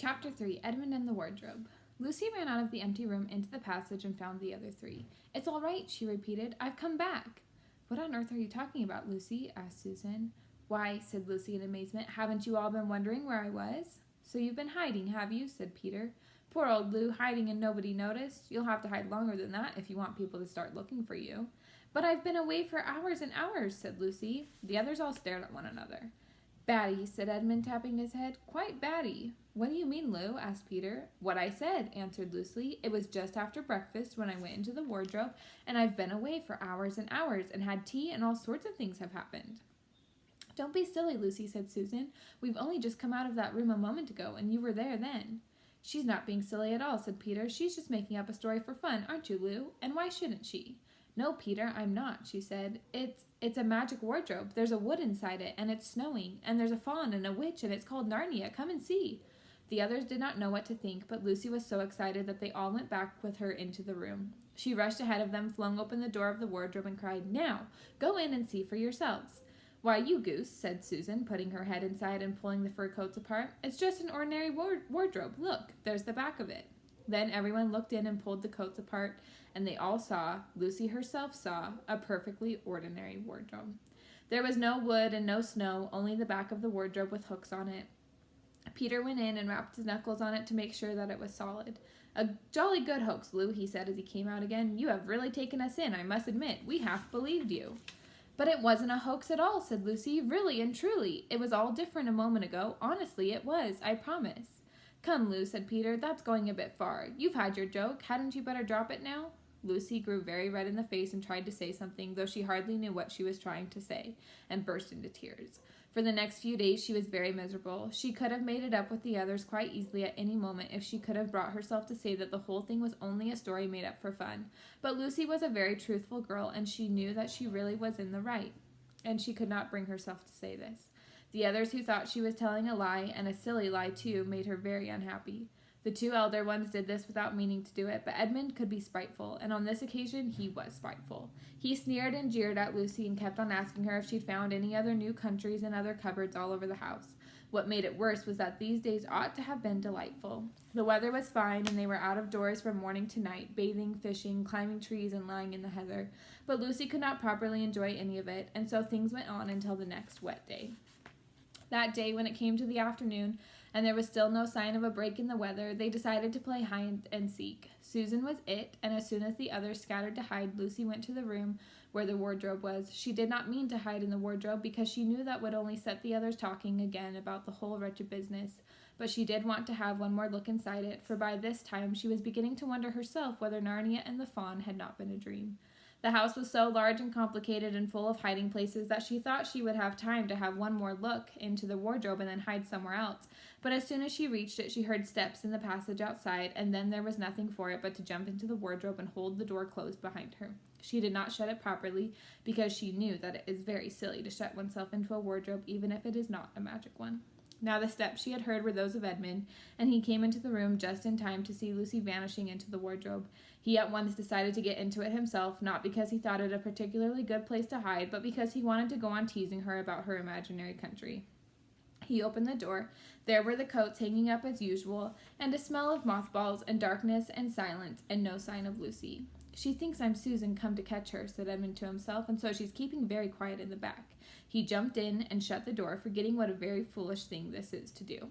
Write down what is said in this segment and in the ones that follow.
Chapter 3, Edmund and the Wardrobe. Lucy ran out of the empty room into the passage and found the other three. "It's all right," she repeated. "I've come back." "What on earth are you talking about, Lucy?" asked Susan. "Why," said Lucy in amazement, "haven't you all been wondering where I was?" "So you've been hiding, have you?" said Peter. "Poor old Lou, hiding and nobody noticed. You'll have to hide longer than that if you want people to start looking for you." "But I've been away for hours and hours," said Lucy. The others all stared at one another. "Batty," said Edmund, tapping his head. "Quite batty." "What do you mean, Lou?" asked Peter. "What I said," answered Lucy. "It was just after breakfast when I went into the wardrobe, and I've been away for hours and hours, and had tea, and all sorts of things have happened." "Don't be silly, Lucy," said Susan. "We've only just come out of that room a moment ago, and you were there then." "She's not being silly at all," said Peter. "She's just making up a story for fun, aren't you, Lou? And why shouldn't she?" "No, Peter, I'm not," she said. It's a magic wardrobe. There's a wood inside it, and it's snowing, and there's a faun and a witch, and it's called Narnia. Come and see." The others did not know what to think, but Lucy was so excited that they all went back with her into the room. She rushed ahead of them, flung open the door of the wardrobe, and cried, "Now, go in and see for yourselves." "Why, you goose," said Susan, putting her head inside and pulling the fur coats apart. "It's just an ordinary wardrobe. Look, there's the back of it." Then everyone looked in and pulled the coats apart, and they all saw, Lucy herself saw, a perfectly ordinary wardrobe. There was no wood and no snow, only the back of the wardrobe with hooks on it. Peter went in and rapped his knuckles on it to make sure that it was solid. "A jolly good hoax, Lou," he said as he came out again. "You have really taken us in, I must admit. We half believed you." "But it wasn't a hoax at all," said Lucy. "Really and truly. It was all different a moment ago. Honestly, it was, I promise." "Come, Lou," said Peter. "That's going a bit far. You've had your joke. Hadn't you better drop it now?" Lucy grew very red in the face and tried to say something, though she hardly knew what she was trying to say, and burst into tears. For the next few days she was very miserable. She could have made it up with the others quite easily at any moment if she could have brought herself to say that the whole thing was only a story made up for fun. But Lucy was a very truthful girl, and she knew that she really was in the right, and she could not bring herself to say this. The others, who thought she was telling a lie, and a silly lie too, made her very unhappy. The two elder ones did this without meaning to do it, but Edmund could be spiteful, and on this occasion he was spiteful. He sneered and jeered at Lucy and kept on asking her if she'd found any other new countries and other cupboards all over the house. What made it worse was that these days ought to have been delightful. The weather was fine, and they were out of doors from morning to night, bathing, fishing, climbing trees, and lying in the heather. But Lucy could not properly enjoy any of it, and so things went on until the next wet day. That day, when it came to the afternoon, and there was still no sign of a break in the weather, they decided to play hide and seek. Susan was it, and as soon as the others scattered to hide, Lucy went to the room where the wardrobe was. She did not mean to hide in the wardrobe, because she knew that would only set the others talking again about the whole wretched business. But she did want to have one more look inside it, for by this time she was beginning to wonder herself whether Narnia and the faun had not been a dream. The house was so large and complicated and full of hiding places that she thought she would have time to have one more look into the wardrobe and then hide somewhere else. But as soon as she reached it, she heard steps in the passage outside, and then there was nothing for it but to jump into the wardrobe and hold the door closed behind her. She did not shut it properly, because she knew that it is very silly to shut oneself into a wardrobe, even if it is not a magic one. Now the steps she had heard were those of Edmund, and he came into the room just in time to see Lucy vanishing into the wardrobe. He at once decided to get into it himself, not because he thought it a particularly good place to hide, but because he wanted to go on teasing her about her imaginary country. He opened the door. There were the coats hanging up as usual, and a smell of mothballs and darkness and silence, and no sign of Lucy. "She thinks I'm Susan come to catch her," said Edmund to himself, "and so she's keeping very quiet in the back." He jumped in and shut the door, forgetting what a very foolish thing this is to do.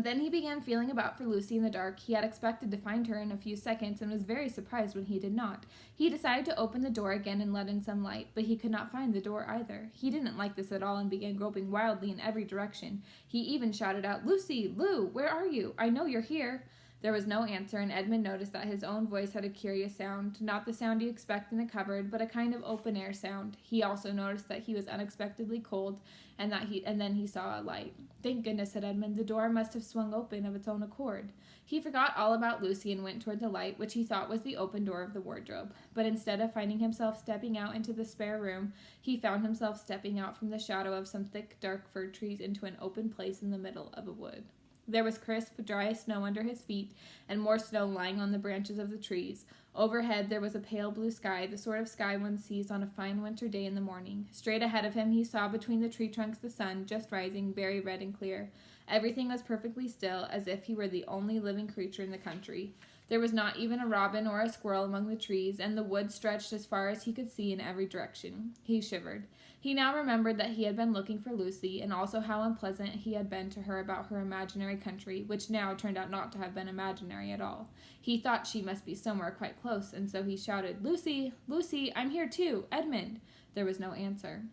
Then he began feeling about for Lucy in the dark. He had expected to find her in a few seconds and was very surprised when he did not. He decided to open the door again and let in some light, but he could not find the door either. He didn't like this at all and began groping wildly in every direction. He even shouted out, "Lucy! Lou! Where are you? I know you're here!" There was no answer, and Edmund noticed that his own voice had a curious sound, not the sound you expect in a cupboard, but a kind of open-air sound. He also noticed that he was unexpectedly cold, and then he saw a light. "Thank goodness," said Edmund. "The door must have swung open of its own accord." He forgot all about Lucy and went toward the light, which he thought was the open door of the wardrobe. But instead of finding himself stepping out into the spare room, he found himself stepping out from the shadow of some thick, dark fir trees into an open place in the middle of a wood. There was crisp, dry snow under his feet, and more snow lying on the branches of the trees. Overhead there was a pale blue sky, the sort of sky one sees on a fine winter day in the morning. Straight ahead of him he saw between the tree trunks the sun, just rising, very red and clear. Everything was perfectly still, as if he were the only living creature in the country. There was not even a robin or a squirrel among the trees, and the wood stretched as far as he could see in every direction. He shivered. He now remembered that he had been looking for Lucy, and also how unpleasant he had been to her about her imaginary country, which now turned out not to have been imaginary at all. He thought she must be somewhere quite close, and so he shouted, "Lucy! Lucy! I'm here too! Edmund!" There was no answer.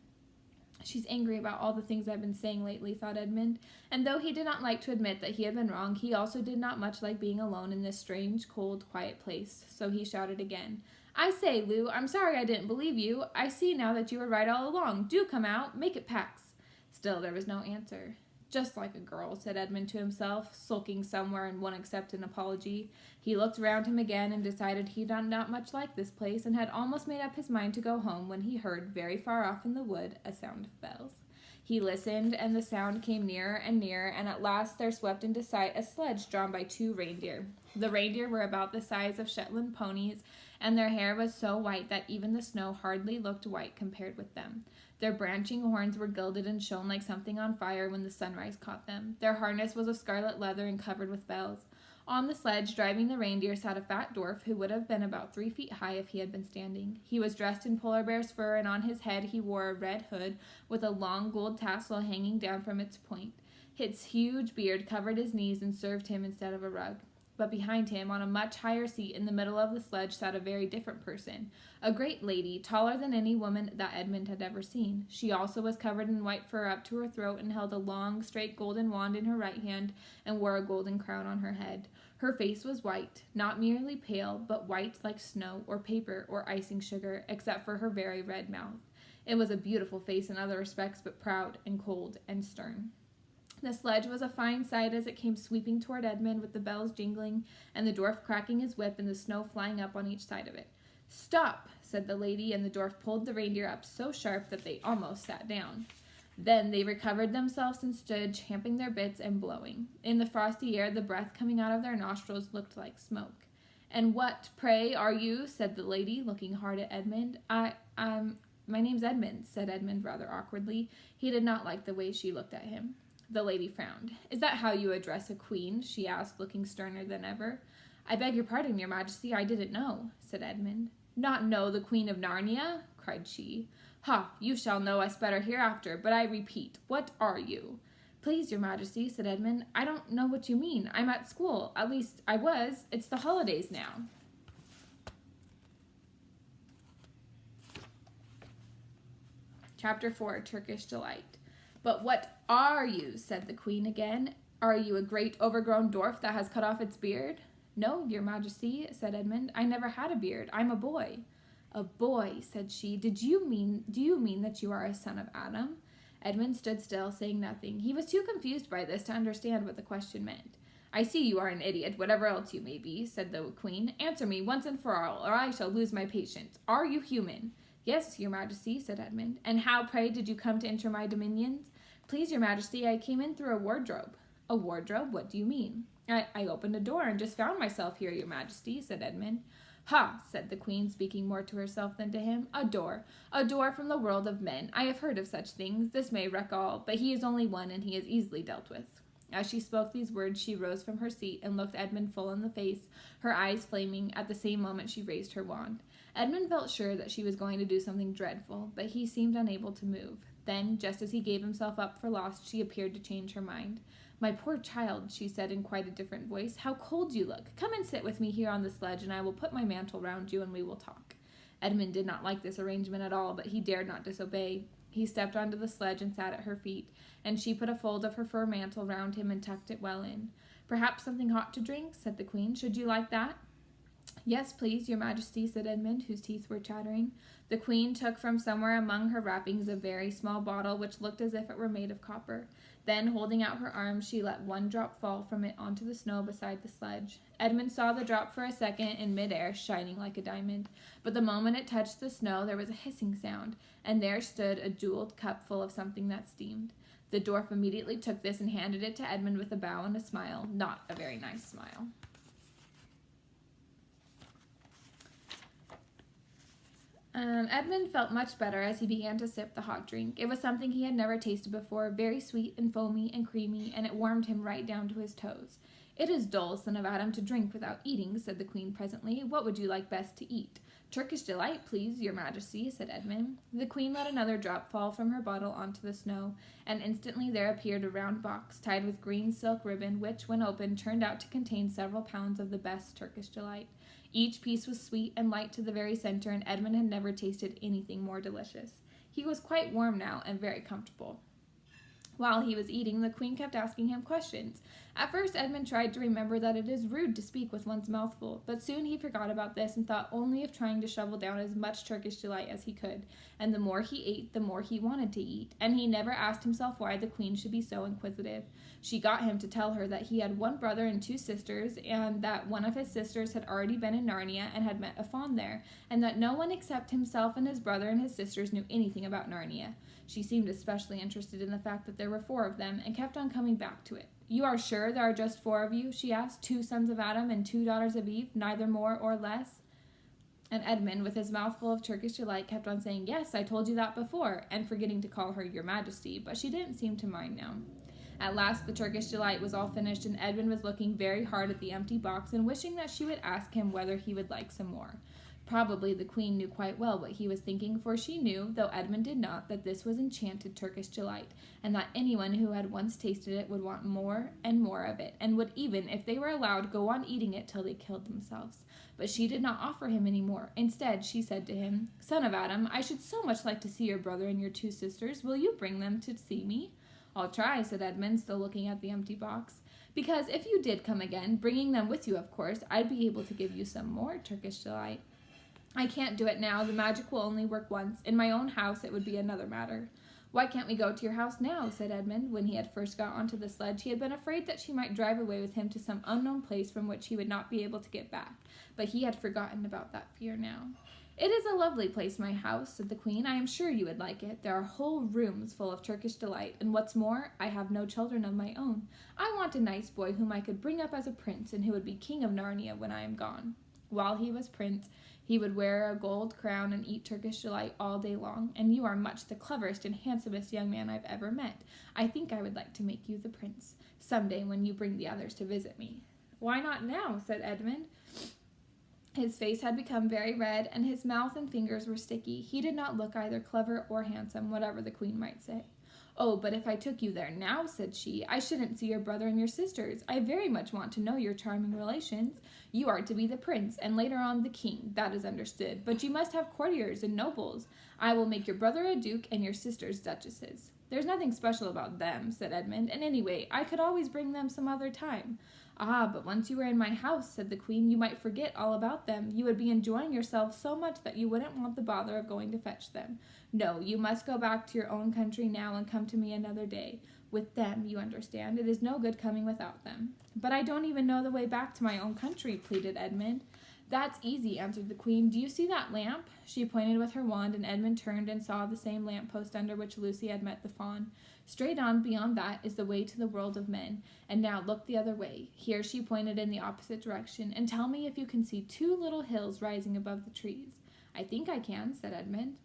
She's angry about all the things I've been saying lately, thought Edmund, and though he did not like to admit that he had been wrong, he also did not much like being alone in this strange, cold, quiet place, so he shouted again. "I say, Lou, I'm sorry I didn't believe you. I see now that you were right all along. Do come out. Make it Pax." Still there was no answer. "Just like a girl," said Edmund to himself, sulking somewhere and won't accept an apology. He looked round him again and decided he did not much like this place, and had almost made up his mind to go home when he heard, very far off in the wood, a sound of bells. He listened, and the sound came nearer, and at last there swept into sight a sledge drawn by 2 reindeer. The reindeer were about the size of Shetland ponies, and their hair was so white that even the snow hardly looked white compared with them. Their branching horns were gilded and shone like something on fire when the sunrise caught them. Their harness was of scarlet leather and covered with bells. On the sledge, driving the reindeer, sat a fat dwarf who would have been about 3 feet high if he had been standing. He was dressed in polar bear's fur, and on his head he wore a red hood with a long gold tassel hanging down from its point. His huge beard covered his knees and served him instead of a rug. But behind him, on a much higher seat in the middle of the sledge, sat a very different person, a great lady, taller than any woman that Edmund had ever seen. She also was covered in white fur up to her throat, and held a long, straight golden wand in her right hand, and wore a golden crown on her head. Her face was white, not merely pale, but white like snow or paper or icing sugar, except for her very red mouth. It was a beautiful face in other respects, but proud and cold and stern. The sledge was a fine sight as it came sweeping toward Edmund, with the bells jingling, and the dwarf cracking his whip, and the snow flying up on each side of it. "Stop," said the lady, and the dwarf pulled the reindeer up so sharp that they almost sat down. Then they recovered themselves and stood, champing their bits and blowing. In the frosty air, the breath coming out of their nostrils looked like smoke. "And what, pray, are you?" said the lady, looking hard at Edmund. My name's Edmund," said Edmund rather awkwardly. He did not like the way she looked at him. The lady frowned. "Is that how you address a queen?" she asked, looking sterner than ever. "I beg your pardon, your majesty, I didn't know," said Edmund. "Not know the Queen of Narnia?" cried she. "Ha, you shall know us better hereafter, but I repeat, what are you?" "Please, your majesty," said Edmund, "I don't know what you mean. I'm at school. At least, I was. It's the holidays now." Chapter 4, Turkish Delight. "But what are you?" said the queen again. "Are you a great overgrown dwarf that has cut off its beard?" "No, your majesty," said Edmund. "I never had a beard. I'm a boy." "A boy," said she. Do you mean that you are a son of Adam?" Edmund stood still, saying nothing. He was too confused by this to understand what the question meant. "I see you are an idiot, whatever else you may be," said the queen. "Answer me once and for all, or I shall lose my patience. Are you human?" "Yes, your majesty," said Edmund. "And how, pray, did you come to enter my dominions?" "Please, your majesty, I came in through a wardrobe." "A wardrobe? What do you mean?" I opened a door and just found myself here, your majesty," said Edmund. "Ha," said the queen, speaking more to herself than to him. A door from the world of men. I have heard of such things. This may wreck all, but he is only one, and he is easily dealt with." As she spoke these words, she rose from her seat and looked Edmund full in the face, her eyes flaming. At the same moment she raised her wand. Edmund felt sure that she was going to do something dreadful, but he seemed unable to move. Then, just as he gave himself up for lost, she appeared to change her mind. "My poor child," she said in quite a different voice, "how cold you look. Come and sit with me here on the sledge, and I will put my mantle round you, and we will talk." Edmund did not like this arrangement at all, but he dared not disobey. He stepped onto the sledge and sat at her feet, and she put a fold of her fur mantle round him and tucked it well in. "Perhaps something hot to drink?" said the queen. "Should you like that?" Yes, please, your majesty, said Edmund, whose teeth were chattering. The queen took from somewhere among her wrappings a very small bottle which looked as if it were made of copper. Then, holding out her arms, she let one drop fall from it onto the snow beside the sledge. Edmund saw the drop for a second in midair, shining like a diamond. But the moment it touched the snow, there was a hissing sound, and there stood a jeweled cup full of something that steamed. The dwarf immediately took this and handed it to Edmund with a bow and a smile. Not a very nice smile. Edmund felt much better as he began to sip the hot drink. It was something he had never tasted before, very sweet and foamy and creamy, and it warmed him right down to his toes. It is dull, son of Adam, to drink without eating, said the queen presently. What would you like best to eat? Turkish delight, please, your majesty, said Edmund. The queen let another drop fall from her bottle onto the snow, and instantly there appeared a round box tied with green silk ribbon, which, when opened, turned out to contain several pounds of the best Turkish delight. Each piece was sweet and light to the very center, and Edmund had never tasted anything more delicious. He was quite warm now and very comfortable. While he was eating, the queen kept asking him questions. At first, Edmund tried to remember that it is rude to speak with one's mouth full, but soon he forgot about this and thought only of trying to shovel down as much Turkish delight as he could, and the more he ate, the more he wanted to eat, and he never asked himself why the queen should be so inquisitive. She got him to tell her that he had one brother and two sisters, and that one of his sisters had already been in Narnia and had met a faun there, and that no one except himself and his brother and his sisters knew anything about Narnia. She seemed especially interested in the fact that there were 4 of them, and kept on coming back to it. You are sure there are just 4 of you? She asked. 2 sons of Adam and 2 daughters of Eve, neither more or less? And Edmund, with his mouth full of Turkish delight, kept on saying, Yes, I told you that before, and forgetting to call her your majesty, but she didn't seem to mind now. At last the Turkish delight was all finished, and Edmund was looking very hard at the empty box and wishing that she would ask him whether he would like some more. Probably the queen knew quite well what he was thinking, for she knew, though Edmund did not, that this was enchanted Turkish delight, and that anyone who had once tasted it would want more and more of it, and would even, if they were allowed, go on eating it till they killed themselves. But she did not offer him any more. Instead, she said to him, Son of Adam, I should so much like to see your brother and your 2 sisters. Will you bring them to see me? I'll try, said Edmund, still looking at the empty box. Because if you did come again, bringing them with you, of course, I'd be able to give you some more Turkish delight. I can't do it now. The magic will only work once. In my own house, it would be another matter. Why can't we go to your house now? Said Edmund. When he had first got onto the sledge, he had been afraid that she might drive away with him to some unknown place from which he would not be able to get back. But he had forgotten about that fear now. It is a lovely place, my house, said the queen. I am sure you would like it. There are whole rooms full of Turkish delight, and what's more, I have no children of my own. I want a nice boy whom I could bring up as a prince, and who would be king of Narnia when I am gone. While he was prince, he would wear a gold crown and eat Turkish delight all day long, and you are much the cleverest and handsomest young man I've ever met. I think I would like to make you the prince, some day when you bring the others to visit me. Why not now? Said Edmund. His face had become very red, and his mouth and fingers were sticky. He did not look either clever or handsome, whatever the queen might say. Oh, but if I took you there now, said she, I shouldn't see your brother and your sisters. I very much want to know your charming relations. You are to be the prince, and later on the king, that is understood. But you must have courtiers and nobles. I will make your brother a duke and your sisters duchesses. There's nothing special about them, said Edmund, and anyway, I could always bring them some other time. Ah, but once you were in my house, said the queen, you might forget all about them. You would be enjoying yourself so much that you wouldn't want the bother of going to fetch them. No, you must go back to your own country now and come to me another day. With them, you understand, it is no good coming without them. But I don't even know the way back to my own country, pleaded Edmund. That's easy, answered the queen. Do you see that lamp? She pointed with her wand, and Edmund turned and saw the same lamppost under which Lucy had met the faun. Straight on beyond that is the way to the world of men, and now look the other way. Here she pointed in the opposite direction, and tell me if you can see 2 little hills rising above the trees. I think I can, said Edmund.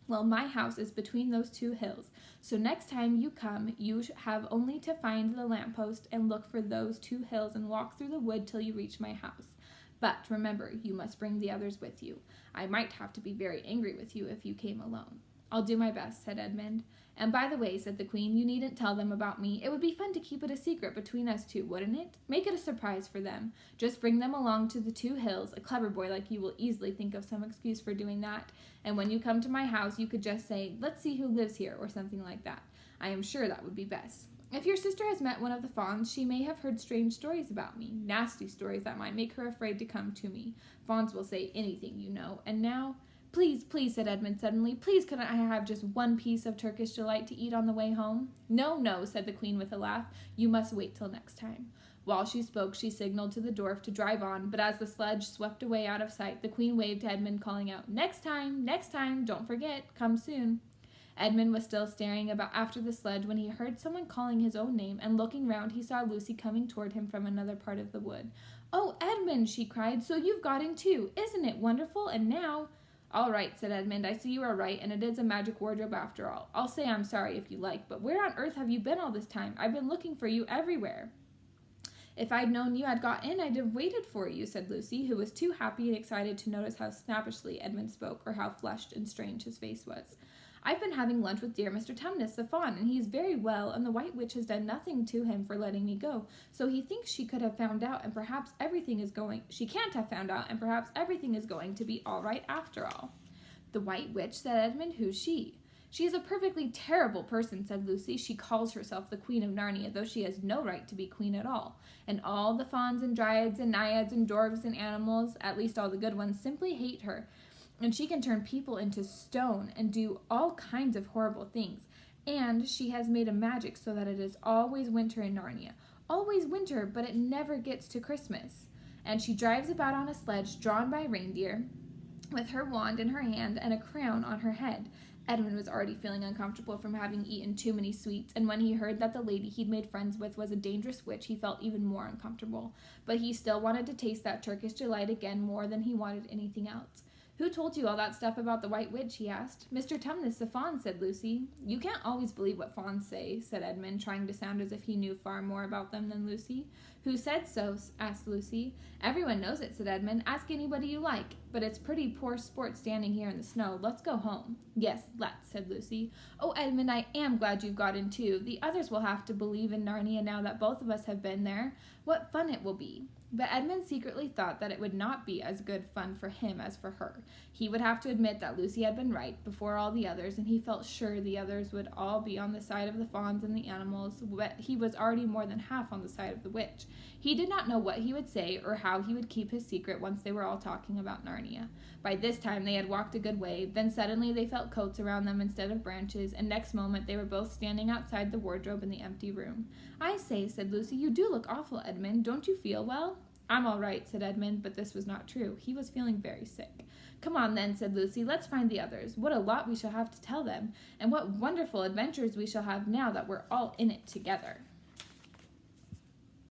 Well, my house is between those 2 hills, so next time you come, you have only to find the lamppost and look for those 2 hills and walk through the wood till you reach my house. But remember, you must bring the others with you. I might have to be very angry with you if you came alone. I'll do my best, said Edmund. And by the way, said the queen, you needn't tell them about me. It would be fun to keep it a secret between us 2, wouldn't it? Make it a surprise for them. Just bring them along to the 2 hills. A clever boy like you will easily think of some excuse for doing that. And when you come to my house, you could just say, let's see who lives here, or something like that. I am sure that would be best. If your sister has met one of the fawns, she may have heard strange stories about me, nasty stories that might make her afraid to come to me. Fawns will say anything, you know. And now, please, please, said Edmund suddenly, please couldn't I have just one piece of Turkish delight to eat on the way home? No, no, said the queen with a laugh. You must wait till next time. While she spoke, she signaled to the dwarf to drive on, but as the sledge swept away out of sight, the queen waved to Edmund, calling out, next time, don't forget, come soon. Edmund was still staring about after the sledge when he heard someone calling his own name, and looking round he saw Lucy coming toward him from another part of the wood. Oh, Edmund, she cried, so you've got in too. Isn't it wonderful? And now... All right, said Edmund, I see you are right, and it is a magic wardrobe after all. I'll say I'm sorry if you like, but where on earth have you been all this time? I've been looking for you everywhere. If I'd known you had got in, I'd have waited for you, said Lucy, who was too happy and excited to notice how snappishly Edmund spoke, or how flushed and strange his face was. I've been having lunch with dear Mr. Tumnus, the fawn, and he's very well, and the White Witch has done nothing to him for letting me go, so he thinks she could have found out, and perhaps everything is going... She can't have found out, and perhaps everything is going to be all right after all. The White Witch, said Edmund, who's she? She is a perfectly terrible person, said Lucy. She calls herself the Queen of Narnia, though she has no right to be queen at all. And all the fauns and dryads and naiads and dwarves and animals, at least all the good ones, simply hate her. And she can turn people into stone and do all kinds of horrible things. And she has made a magic so that it is always winter in Narnia. Always winter, but it never gets to Christmas. And she drives about on a sledge drawn by reindeer, with her wand in her hand and a crown on her head. Edmund was already feeling uncomfortable from having eaten too many sweets, and when he heard that the lady he'd made friends with was a dangerous witch, he felt even more uncomfortable. But he still wanted to taste that Turkish delight again more than he wanted anything else. Who told you all that stuff about the White Witch? He asked. Mr. Tumnus, the fawn, said Lucy. You can't always believe what fawns say, said Edmund, trying to sound as if he knew far more about them than Lucy. Who said so? Asked Lucy. Everyone knows it, said Edmund. Ask anybody you like. But it's pretty poor sport standing here in the snow. Let's go home. Yes, let's, said Lucy. Oh, Edmund, I am glad you've got in too. The others will have to believe in Narnia now that both of us have been there. What fun it will be. But Edmund secretly thought that it would not be as good fun for him as for her. He would have to admit that Lucy had been right before all the others, and he felt sure the others would all be on the side of the fawns and the animals, but he was already more than half on the side of the witch. He did not know what he would say or how he would keep his secret once they were all talking about Narnia. By this time they had walked a good way, then suddenly they felt coats around them instead of branches, and next moment they were both standing outside the wardrobe in the empty room. I say, said Lucy, you do look awful, Edmund. Don't you feel well? I'm all right, said Edmund, but this was not true. He was feeling very sick. Come on, then, said Lucy. Let's find the others. What a lot we shall have to tell them, and what wonderful adventures we shall have now that we're all in it together.